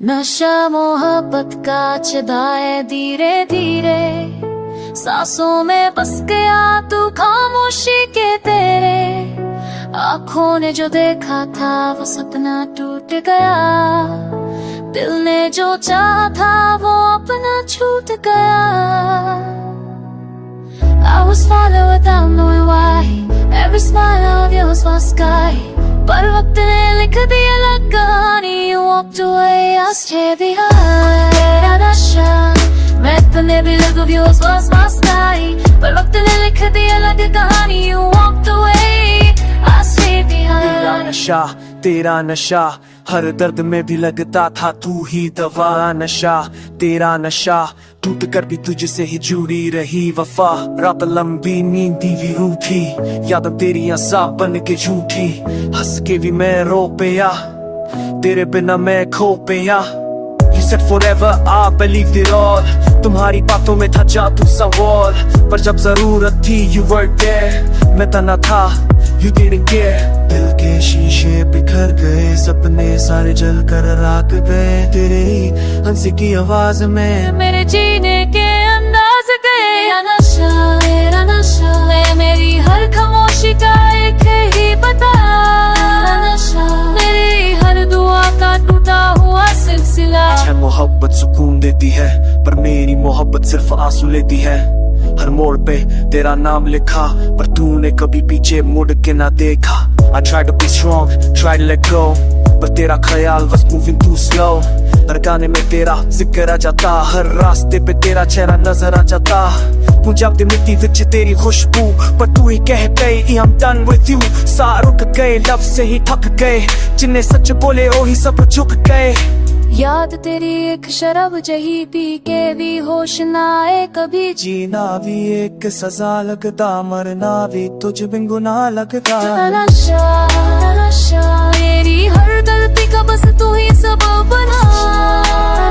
नशा मोहब्बत का चढ़ा है धीरे धीरे, सांसों में बस गया तू खामोशी के तेरे। आँखों ने जो देखा था वो सपना टूट गया, दिल ने जो चाहा था वो अपना छूट गया। I was falling without knowing why, every smile of yours was sky, पर वक्त ने लिख दिया अलग कहानी। You walked away, I stayed behind। तेरा नशा मैं तने भी लग yours was my sky, पर वक्त ने लिख दिया अलग कहानी। You walked away, I stayed behind। तेरा नशा हर दर्द में भी लगता था तू ही दवा। नशा तेरा नशा टूट कर भी तुझसे ही जुड़ी रही वफा। रात लंबी नींदी भी रूठी, याद तेरी अज़ाब बन के झूठी। हंस के भी मैं रो पिया, तेरे बिना मैं खो पिया। You said forever, I believed it all, तुम्हारी बातों में था जादू सवाल। पर जब जरूरत थी you were there, मैं तना था you didn't care। दिल के शीशे बिखर गए, सपने सारे जल कर राख गए। तेरे ही हंसी की आवाज में मेरे जीने के अंदाज गए। तेरा नशा मेरा नशा है, मेरी हर खामोशी का एक ही पता। तेरा नशा मेरी हर दुआ का टूटा हुआ सिलसिला। मोहब्बत सुकून देती है, पर मेरी मोहब्बत सिर्फ आंसू लेती है। हर मोड़ पे तेरा नाम लिखा, पर तूने कभी पीछे मुड़ के ना देखा। I tried to be strong, tried to let go, पर तेरा ख्याल was moving too slow। हर गाने में तेरा जिक्र आ जाता, हर रास्ते पे तेरा चेहरा नजर आ जाता। मुझे मिट्टी विच तेरी खुशबू, पर तू ही कह गई I'm done with you। सा रुक गए, लफ्ज़ से ही थक गए, जिन्हें सच बोले ओ ही सब झुक गए। याद तेरी एक शराब जही, पी के भी होश ना आए कभी। जीना भी एक सजा लगता, मरना भी तुझ बिन गुनाह लगता। नशा नशा मेरी हर गलती का बस तू ही सबब बना।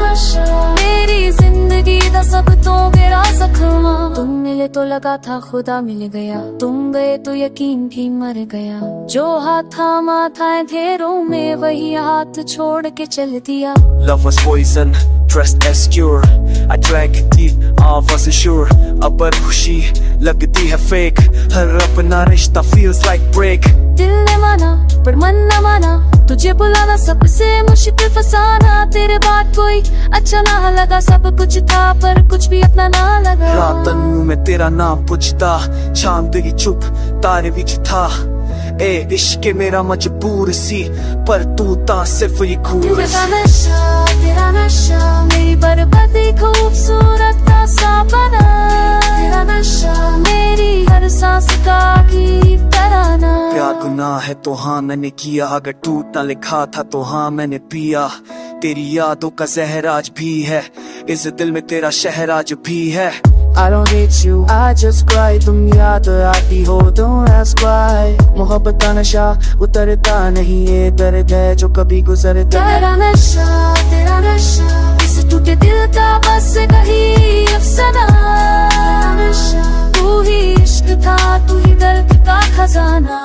नशा मेरी जिंदगी दा सब तो मेरा जख्म। तुम मिले तो लगा था खुदा मिल गया, तुम गए तो यकीन भी मर गया। जो हाथ थामा था अंधेरों में, वही हाथ छोड़ के चल दिया। Love was poison, dressed as cure, I drank deep, I wasn't sure। अब पर खुशी लगती है fake, हर अपना रिश्ता feels like break। दिल ने माना पर मन न माना, तुझे बुलाना सबसे मुश्किल फसाना। तेरे बाद कोई अच्छा ना लगा, सब कुछ था पर कुछ भी अपना ना लगा। रात में तेरा नाम पूछता, चांद की चुप तारे विच था। ए इश्क मेरा मजबूर सी, पर तू ता सिर्फ ये खूर सी। तेरा नशा मेरी बर्बादी खूबसूरत सा बना। तेरा नशा मेरी हर सांस का गीत तराना। प्यार गुनाह है तो हाँ मैंने किया, अगर टूटना लिखा था तो हाँ मैंने पिया। तेरी यादों का जहर आज भी है, इस दिल में तेरा शहर आज भी है। I don't hate you, I just cry, तुम याद आती हो don't ask why। मोहब्बत का नशा उतरता नहीं, ये दर्द है जो कभी गुजरता। तेरा नशा इस टूटे दिल का बस कहीं अफसाना। तू ही इश्क था, तू ही दर्द का खजाना।